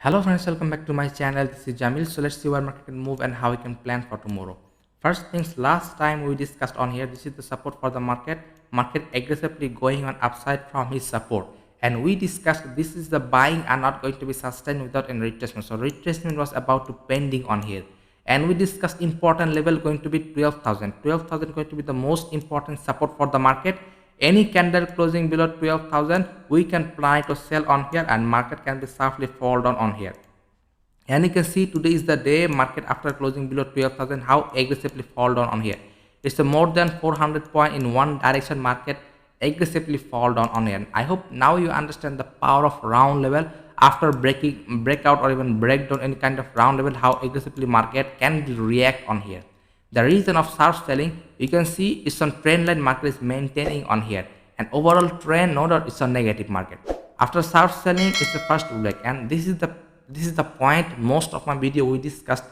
Hello friends, welcome back to my channel. This is Jamil. So let's see where market can move and how we can plan for tomorrow. First things, last time we discussed on here, this is the support for the market. Market aggressively going on upside from his support. And we discussed this is the buying are not going to be sustained without any retracement. So retracement was about to pending on here. And we discussed important level going to be 12,000. 12,000 going to be the most important support for the market. Any candle closing below 12,000, we can plan to sell on here and market can be sharply fall down on here. And you can see today is the day market after closing below 12,000 how aggressively fall down on here. It's a more than 400 point in one direction market aggressively fall down on here. I hope now you understand the power of round level after breakout or even breakdown any kind of round level how aggressively market can react on here. The reason of sharp selling, you can see it's on trend line market is maintaining on here, and overall trend no doubt it's a negative market. After sharp selling, it's the first pullback, and this is the point most of my video we discussed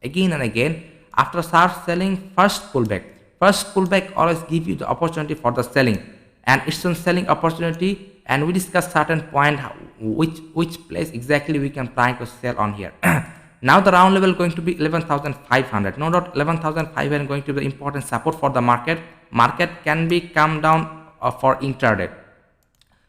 again and again. After sharp selling, first pullback always give you the opportunity for the selling, and it's on selling opportunity. And we discuss certain point which place exactly we can try to sell on here. Now the round level going to be 11,500. No doubt 11,500 going to be the important support for the market. Market can be come down for intraday.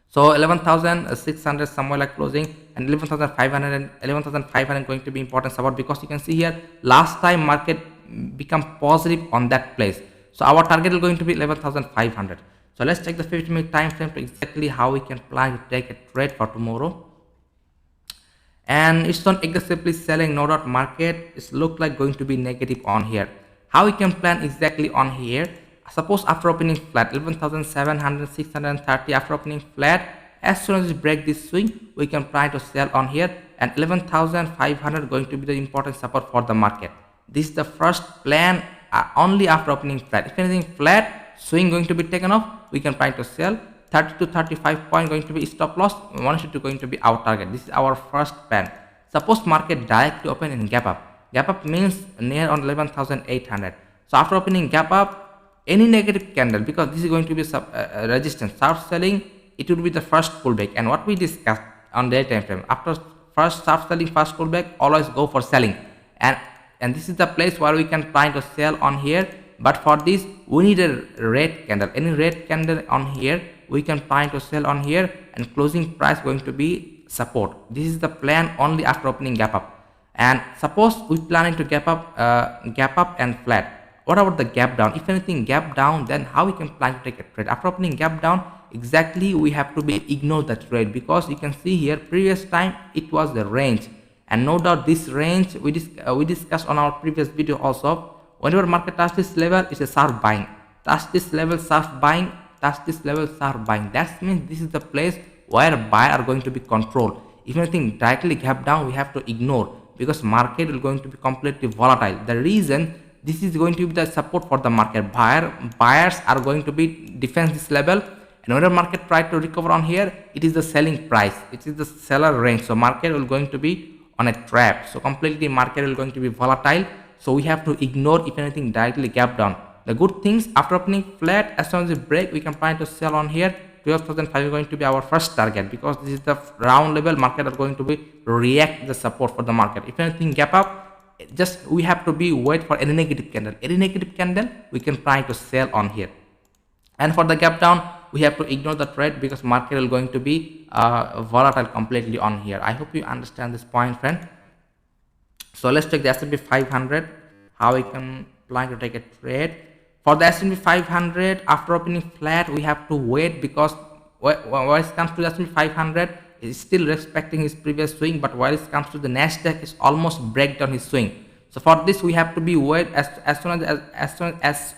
So 11,600 somewhere like closing, and 11,500 and 11,500 going to be important support, because you can see here last time market become positive on that place. So our target is going to be 11,500. So let's check the 50-minute time frame to exactly how we can plan to take a trade for tomorrow. And it's not aggressively selling, no doubt market is look like going to be negative on here. How we can plan exactly on here? Suppose after opening flat 11,700 630, after opening flat, as soon as we break this swing we can try to sell on here, and 11,500 going to be the important support for the market. This is the first plan only after opening flat. If anything flat swing going to be taken off, we can try to sell. 30 to 35 point going to be stop loss, 102 going to be our target. This is our first plan. Suppose market directly open in gap up means near on 11,800. So after opening gap up, any negative candle, because this is going to be resistance, sharp selling, it will be the first pullback. And what we discussed on day time frame, after first sharp selling, first pullback, always go for selling, and this is the place where we can try to sell on here. But for this we need a red candle. Any red candle on here we can try to sell on here, and closing price going to be support. This is the plan only after opening gap up. And suppose we planning to gap up and flat. What about the gap down? If anything gap down, then how we can plan to take a trade? After opening gap down, exactly we have to be ignore the trade, because you can see here previous time it was the range, and no doubt this range we discussed on our previous video also. Whenever market touch this level, it's a sharp buying. Touch this level, sharp buying. Touch this level, sharp buying. That means this is the place where buyer are going to be controlled. If anything directly gap down, we have to ignore, because market will going to be completely volatile. The reason this is going to be the support for the market. Buyers are going to be defend this level, and whenever market try to recover on here, it is the selling price. It is the seller range. So market will going to be on a trap. So completely market will going to be volatile. So we have to ignore if anything directly gap down. The good things, after opening flat, as soon as we break, we can try to sell on here. 12,500 is going to be our first target, because this is the round level market are going to be react the support for the market. If anything gap up, just we have to be wait for any negative candle. Any negative candle we can try to sell on here. And for the gap down, we have to ignore the trade, because market is going to be volatile completely on here. I hope you understand this point, friend. So let's take the S&P 500, how we can plan to take a trade. For the S&P 500, after opening flat, we have to wait, because when it comes to the S&P 500, it's still respecting his previous swing, but while it comes to the Nasdaq, it's almost break down his swing. So for this, we have to be wait as soon as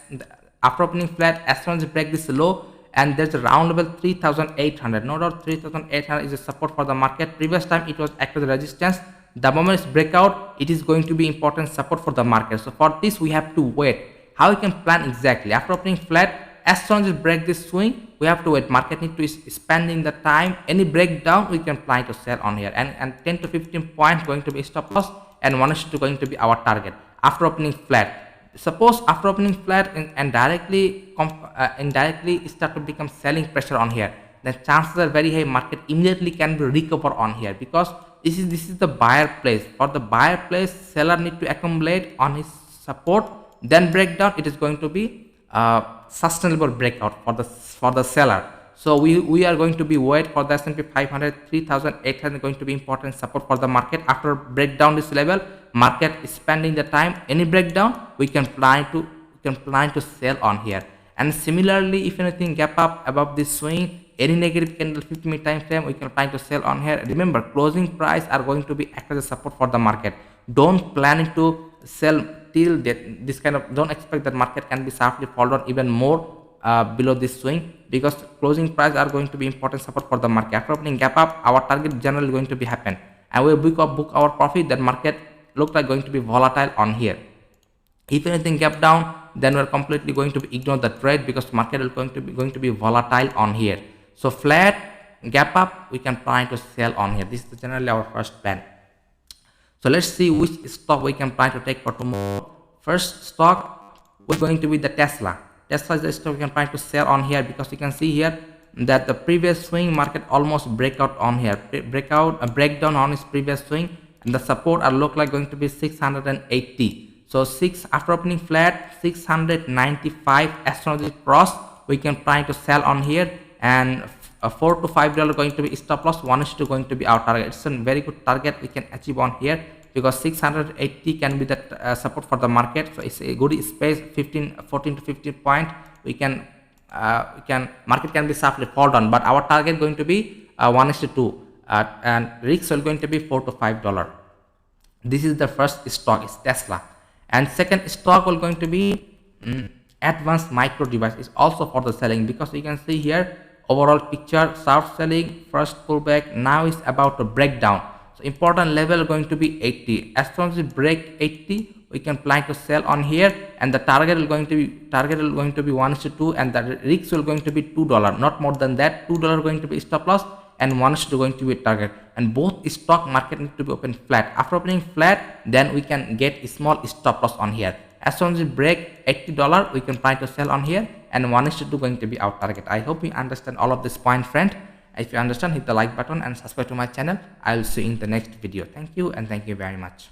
after opening flat, as soon as we break this low, and there's a round level 3,800. No doubt 3,800 is a support for the market. Previous time it was active resistance. The moment it's breakout, it is going to be important support for the market. So for this, we have to wait. How we can plan exactly? After opening flat, as soon as we break this swing, we have to wait. Market need to spending the time. Any breakdown, we can plan to sell on here. And 10 to 15 points going to be stop loss, and 102 going to be our target. After opening flat, suppose after opening flat and directly start to become selling pressure on here, then chances are very high market immediately can be recover on here, because this is the buyer place. For the buyer place, seller need to accumulate on his support, then breakdown. It is going to be sustainable breakout for the seller. So we are going to be wait for the S&P 500 3,800 going to be important support for the market. After breakdown this level, market is spending the time. Any breakdown, we can plan to sell on here. And similarly, if anything gap up above this swing, any negative candle 50-minute time frame, we can plan to sell on here. Remember, closing price are going to be act as a support for the market. Don't plan to sell till this kind of, don't expect that market can be sharply fall down even more below this swing, because closing price are going to be important support for the market. After opening gap up, our target generally going to be happen, and we book our profit. That market look like going to be volatile on here. If anything gap down, then we're completely going to be ignore the trade, because market is going to be volatile on here. So flat gap up, we can try to sell on here. This is generally our first plan. So let's see which stock we can plan to take for tomorrow. First stock we're going to be the Tesla. Tesla is the stock we can try to sell on here, because you can see here that the previous swing market almost breakout on here, breakdown on its previous swing, and the support are look like going to be 680. So after opening flat 695 astrology cross, we can try to sell on here, and $4 to $5 going to be stop loss, 1:2 going to be our target. It's a very good target we can achieve on here, because 680 can be the support for the market. So it's a good space, 14 to 15 point. We can market can be sharply fall down, but our target going to be 1:2, and risk will going to be $4 to $5. This is the first stock, is Tesla. And second stock will going to be advanced micro device. Is also for the selling, because you can see here overall picture, sharp selling, first pullback, now is about to break down. So important level going to be 80. As soon as we break 80, we can plan to sell on here, and the target will going to be 1:2, and the risk will going to be $2, not more than that. $2 going to be stop loss, and 1:2 going to be target. And both stock market need to be open flat. After opening flat, then we can get a small stop loss on here. As soon as we break $80, we can try to sell on here, and 1:2 going to be our target. I hope you understand all of this point, friend. If you understand, hit the like button and subscribe to my channel. I will see you in the next video. Thank you, and thank you very much.